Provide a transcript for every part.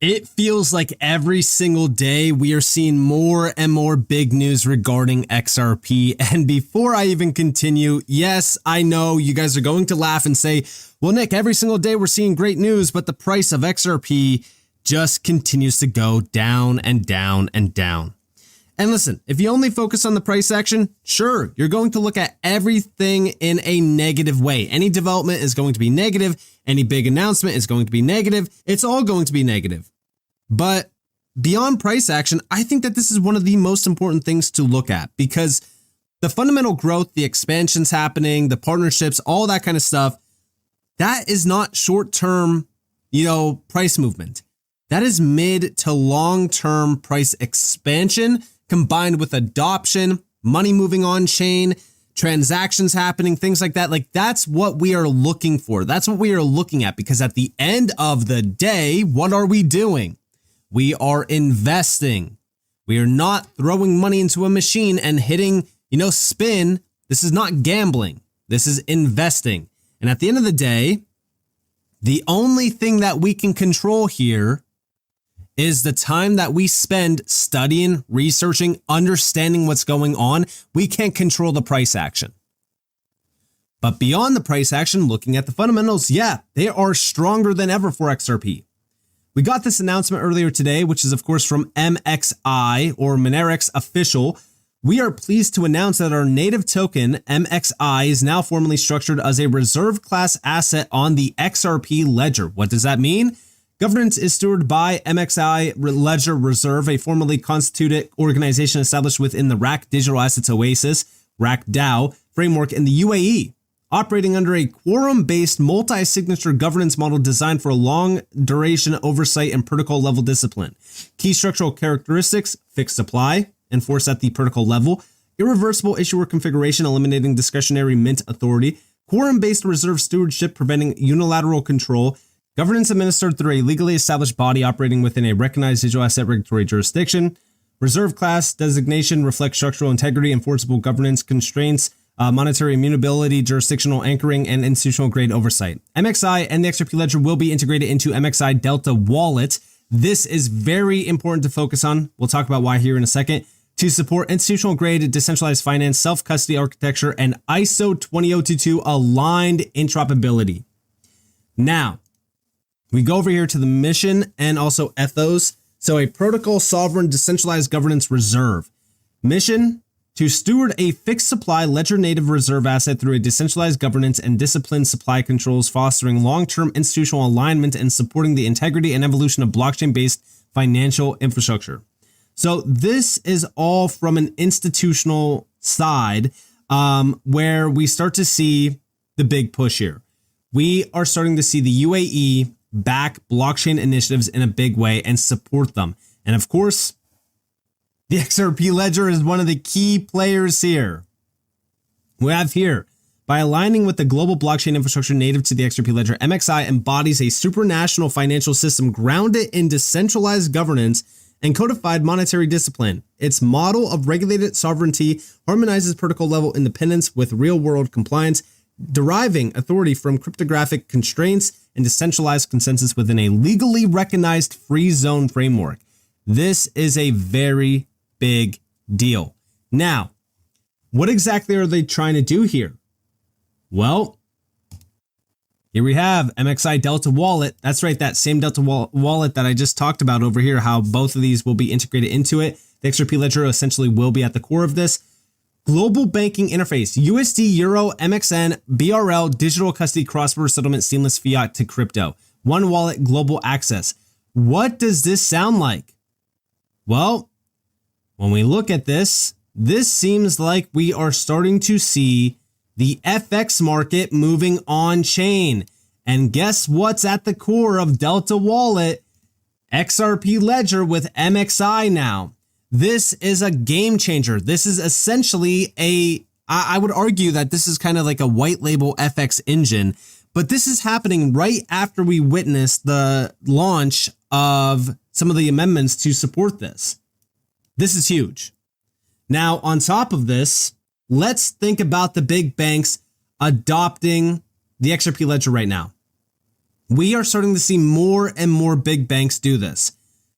It feels like every single day we are seeing more and more big news regarding XRP. And before I even continue, yes, I know you guys are going to laugh and say, well, Nick, every single day we're seeing great news, but the price of XRP just continues to go down and down and down. And listen, if you only focus on the price action, sure, you're going to look at everything in a negative way. Any development is going to be negative. Any big announcement is going to be negative. It's all going to be negative. But beyond price action, I think that this is one of the most important things to look at, because the fundamental growth, the expansions happening, the partnerships, all that kind of stuff, that is not short-term, price movement. That is mid to long-term price expansion combined with adoption, money moving on chain, transactions happening, things like that. Like, that's what we are looking for. That's what we are looking at, because at the end of the day, what are we doing? We are investing. We are not throwing money into a machine and hitting, spin. This is not gambling. This is investing. And at the end of the day, the only thing that we can control here is the time that we spend studying, researching, understanding what's going on. We can't control the price action. But beyond the price action, looking at the fundamentals, yeah, they are stronger than ever for XRP. We got this announcement earlier today, which is of course from MXI, or Monerex Official. We are pleased to announce that our native token, MXI, is now formally structured as a reserve class asset on the XRP ledger. What does that mean? Governance is stewarded by MXI Ledger Reserve, a formally constituted organization established within the RAK Digital Assets Oasis, RAK DAO, framework in the UAE, operating under a quorum-based multi-signature governance model designed for long-duration oversight and protocol-level discipline. Key structural characteristics: fixed supply, enforced at the protocol level; irreversible issuer configuration, eliminating discretionary mint authority; quorum-based reserve stewardship, preventing unilateral control; governance administered through a legally established body operating within a recognized digital asset regulatory jurisdiction; reserve class designation reflects structural integrity, enforceable governance constraints, monetary immutability, jurisdictional anchoring, and institutional grade oversight. MXI and the XRP ledger will be integrated into MXI Delta Wallet. This is very important to focus on. We'll talk about why here in a second. To support institutional grade decentralized finance, self-custody architecture, and ISO 20022 aligned interoperability. Now, we go over here to the mission and also ethos. So a protocol sovereign decentralized governance reserve. Mission: to steward a fixed supply ledger native reserve asset through a decentralized governance and disciplined supply controls, fostering long-term institutional alignment and supporting the integrity and evolution of blockchain-based financial infrastructure. So this is all from an institutional side, where we start to see the big push here. We are starting to see the UAE back blockchain initiatives in a big way and support them. And of course, the XRP ledger is one of the key players here. We have here, by aligning with the global blockchain infrastructure native to the XRP ledger, MXI embodies a supranational financial system grounded in decentralized governance and codified monetary discipline. Its model of regulated sovereignty harmonizes protocol level independence with real world compliance, deriving authority from cryptographic constraints and decentralized consensus within a legally recognized free zone framework. This is a very big deal. Now, what exactly are they trying to do here? Well, here we have MXI Delta Wallet. That's right, that same Delta wallet that I just talked about over here, how both of these will be integrated into it. The XRP ledger essentially will be at the core of this. Global banking interface: USD, Euro, MXN, BRL, digital custody, cross-border settlement, seamless fiat to crypto. One wallet, global access. What does this sound like? Well, when we look at this, this seems like we are starting to see the FX market moving on chain. And guess what's at the core of Delta Wallet? XRP ledger with MXI now. This is a game changer. This is essentially I would argue that this is kind of like a white label FX engine, but this is happening right after we witnessed the launch of some of the amendments to support this. This is huge. Now, on top of this, let's think about the big banks adopting the XRP ledger right now. we are starting to see more and more big banks do this.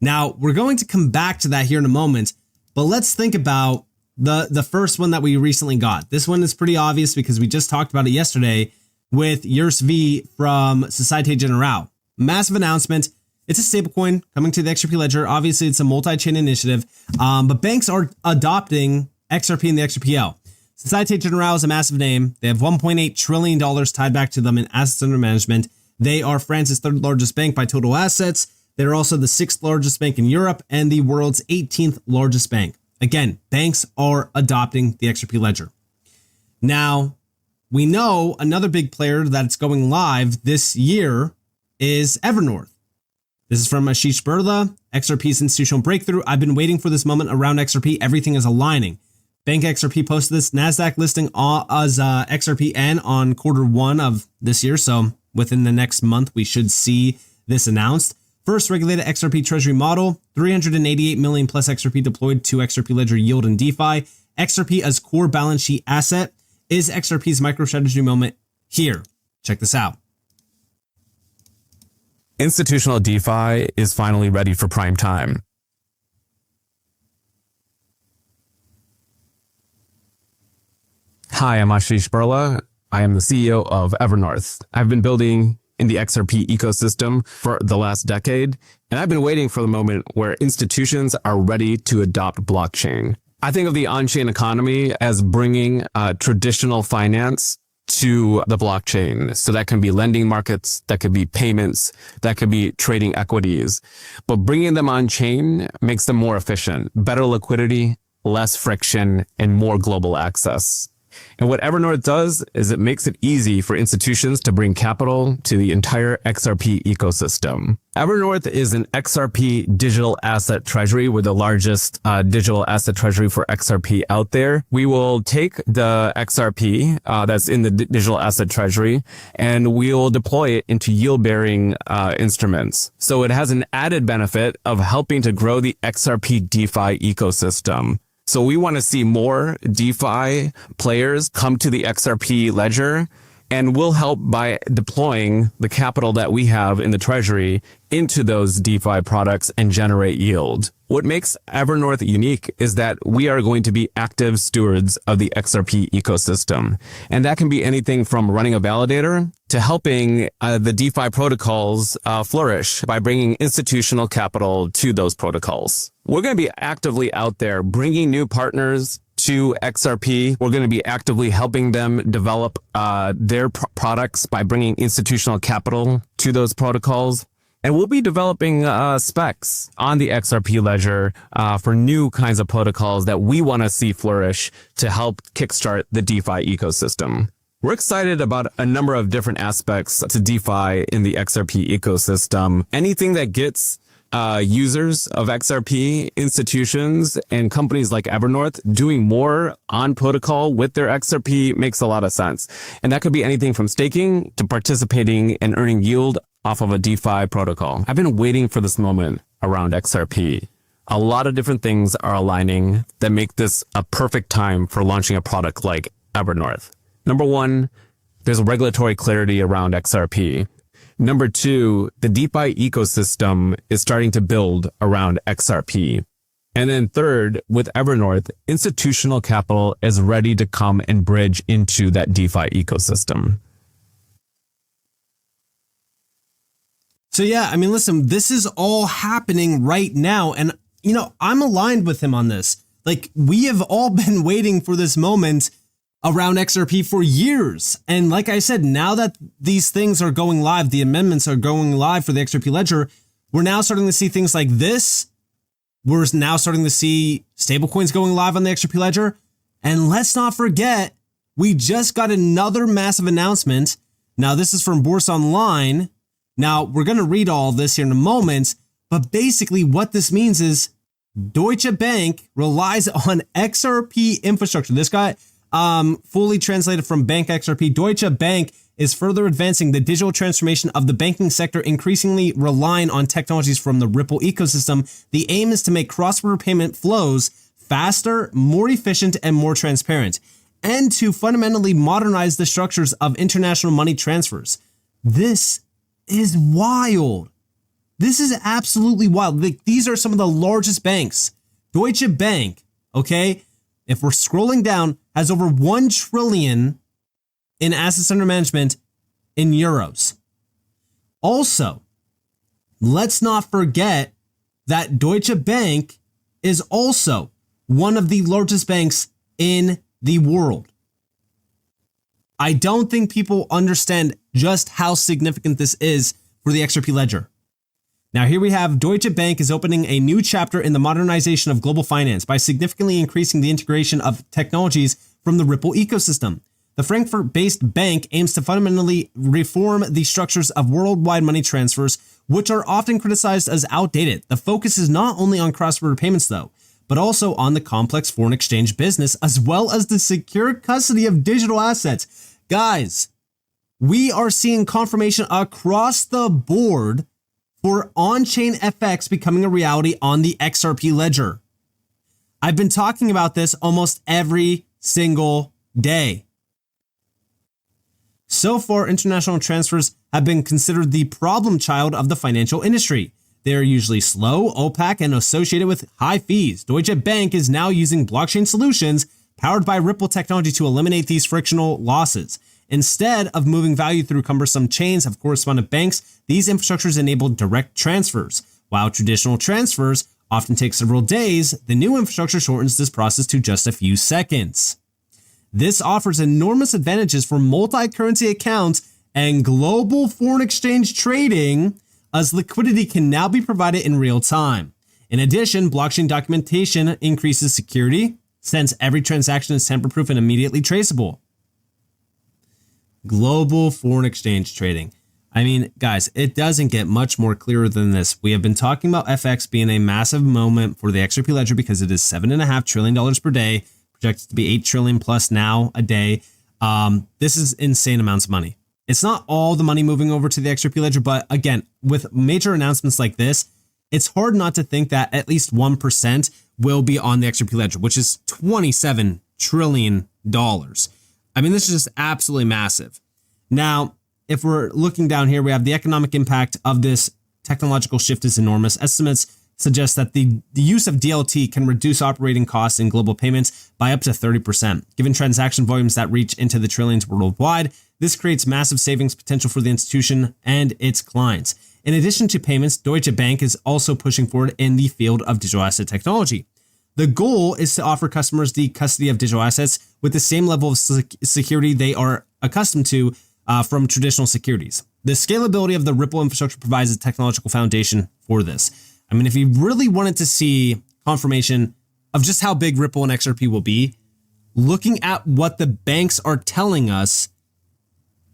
Now, we're going to come back to that here in a moment, but let's think about the first one that we recently got. This one is pretty obvious because we just talked about it yesterday with USV from Societe Generale. Massive announcement. It's a stablecoin coming to the XRP ledger. Obviously, it's a multi-chain initiative, but banks are adopting XRP and the XRPL. Societe Generale is a massive name. They have $1.8 trillion tied back to them in assets under management. They are France's third largest bank by total assets. They're also the sixth largest bank in Europe and the world's 18th largest bank. Again, banks are adopting the XRP ledger. Now, we know another big player that's going live this year is Evernorth. This is from Ashish Birla, XRP's institutional breakthrough. I've been waiting for this moment around XRP. Everything is aligning. Bank XRP posted this NASDAQ listing as XRPN on Q1 of this year. So within the next month, we should see this announced. First regulated XRP treasury model, 388 million plus XRP deployed to XRP ledger yield and DeFi. XRP as core balance sheet asset. Is XRP's MicroStrategy moment here? Check this out. Institutional DeFi is finally ready for prime time. Hi, I'm Ashish Birla. I am the CEO of Evernorth. I've been building in the XRP ecosystem for the last decade, and I've been waiting for the moment where institutions are ready to adopt blockchain. I think of the on-chain economy as bringing traditional finance to the blockchain. So that can be lending markets, that could be payments, that could be trading equities. But bringing them on chain makes them more efficient, better liquidity, less friction, and more global access. And what Evernorth does is it makes it easy for institutions to bring capital to the entire XRP ecosystem. Evernorth is an XRP digital asset treasury. We're the largest digital asset treasury for XRP out there. We will take the XRP that's in the digital asset treasury and we will deploy it into yield-bearing instruments. So it has an added benefit of helping to grow the XRP DeFi ecosystem. So we want to see more DeFi players come to the XRP ledger, and we'll help by deploying the capital that we have in the treasury into those DeFi products and generate yield. What makes Evernorth unique is that we are going to be active stewards of the XRP ecosystem. And that can be anything from running a validator to helping the DeFi protocols flourish by bringing institutional capital to those protocols. We're going to be actively out there bringing new partners to XRP. We're going to be actively helping them develop their products by bringing institutional capital to those protocols. And we'll be developing specs on the XRP ledger for new kinds of protocols that we want to see flourish to help kickstart the DeFi ecosystem. We're excited about a number of different aspects to DeFi in the XRP ecosystem. Anything that gets users of XRP, institutions, and companies like Evernorth doing more on protocol with their XRP makes a lot of sense. And that could be anything from staking to participating and earning yield off of a DeFi protocol. I've been waiting for this moment around XRP. A lot of different things are aligning that make this a perfect time for launching a product like Evernorth. Number one, there's regulatory clarity around XRP. Number two, the DeFi ecosystem is starting to build around XRP. And then third, with Evernorth, institutional capital is ready to come and bridge into that DeFi ecosystem. So yeah, I mean, listen, this is all happening right now. And, you know, I'm aligned with him on this. Like, we have all been waiting for this moment around XRP for years. And like I said, now that these things are going live, the amendments are going live for the XRP ledger, we're now starting to see things like this. We're now starting to see stablecoins going live on the XRP ledger. And let's not forget, we just got another massive announcement. Now, this is from Bourse Online. Now, we're going to read all this here in a moment, but basically what this means is Deutsche Bank relies on XRP infrastructure. This guy, fully translated from Bank XRP, Deutsche Bank is further advancing the digital transformation of the banking sector, increasingly relying on technologies from the Ripple ecosystem. The aim is to make cross-border payment flows faster, more efficient, and more transparent, and to fundamentally modernize the structures of international money transfers. This is wild. This is absolutely wild. Like, these are some of the largest banks. Deutsche Bank, okay, if we're scrolling down, has over 1 trillion in assets under management in euros. Also, let's not forget that Deutsche Bank is also one of the largest banks in the world. I don't think people understand just how significant this is for the XRP ledger. Now, here we have Deutsche Bank is opening a new chapter in the modernization of global finance by significantly increasing the integration of technologies from the Ripple ecosystem. The Frankfurt-based bank aims to fundamentally reform the structures of worldwide money transfers, which are often criticized as outdated. The focus is not only on cross-border payments, though, but also on the complex foreign exchange business, as well as the secure custody of digital assets. Guys, we are seeing confirmation across the board for on-chain FX becoming a reality on the XRP ledger. I've been talking about this almost every single day. So far, international transfers have been considered the problem child of the financial industry. They are usually slow, opaque, and associated with high fees. Deutsche Bank is now using blockchain solutions powered by Ripple technology to eliminate these frictional losses. Instead of moving value through cumbersome chains of correspondent banks, these infrastructures enable direct transfers. While traditional transfers often take several days, the new infrastructure shortens this process to just a few seconds. This offers enormous advantages for multi-currency accounts and global foreign exchange trading, as liquidity can now be provided in real time. In addition, blockchain documentation increases security, since every transaction is tamper-proof and immediately traceable. Global foreign exchange trading. I mean, guys, it doesn't get much more clearer than this. We have been talking about FX being a massive moment for the XRP ledger because it is $7.5 trillion per day, projected to be 8 trillion plus now a day. This is insane amounts of money. It's not all the money moving over to the XRP ledger, but again, with major announcements like this, it's hard not to think that at least 1% will be on the XRP ledger, which is $27 trillion. I mean, this is just absolutely massive. Now, if we're looking down here, we have the economic impact of this technological shift is enormous. Estimates suggest that the use of DLT can reduce operating costs in global payments by up to 30%. Given transaction volumes that reach into the trillions worldwide, this creates massive savings potential for the institution and its clients. In addition to payments, Deutsche Bank is also pushing forward in the field of digital asset technology. The goal is to offer customers the custody of digital assets with the same level of security they are accustomed to from traditional securities. The scalability of the Ripple infrastructure provides a technological foundation for this. I mean, if you really wanted to see confirmation of just how big Ripple and XRP will be, looking at what the banks are telling us,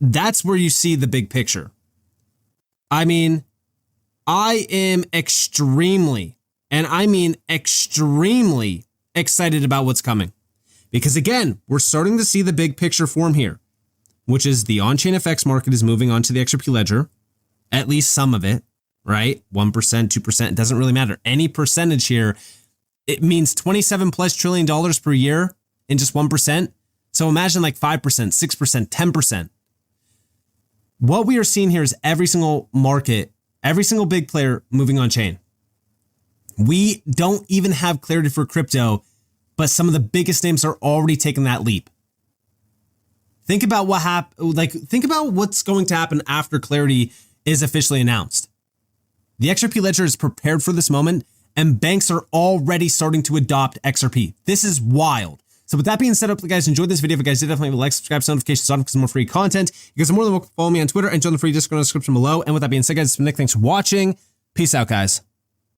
that's where you see the big picture. I mean, I am extremely, and I mean extremely excited about what's coming. Because again, we're starting to see the big picture form here, which is the on-chain FX market is moving on to the XRP ledger, at least some of it, right? 1%, 2%, it doesn't really matter. Any percentage here, it means $27+ trillion per year in just 1%. So imagine like 5%, 6%, 10%. What we are seeing here is every single market, every single big player moving on chain. We don't even have clarity for crypto, but some of the biggest names are already taking that leap. Think about think about what's going to happen after clarity is officially announced. The XRP ledger is prepared for this moment, and banks are already starting to adopt XRP. This is wild. So with that being said, if you guys enjoyed this video, if you guys did, definitely like, subscribe, notifications on for some more free content. You guys are more than welcome to follow me on Twitter and join the free Discord in the description below. And with that being said, guys, it's been Nick. Thanks for watching. Peace out, guys.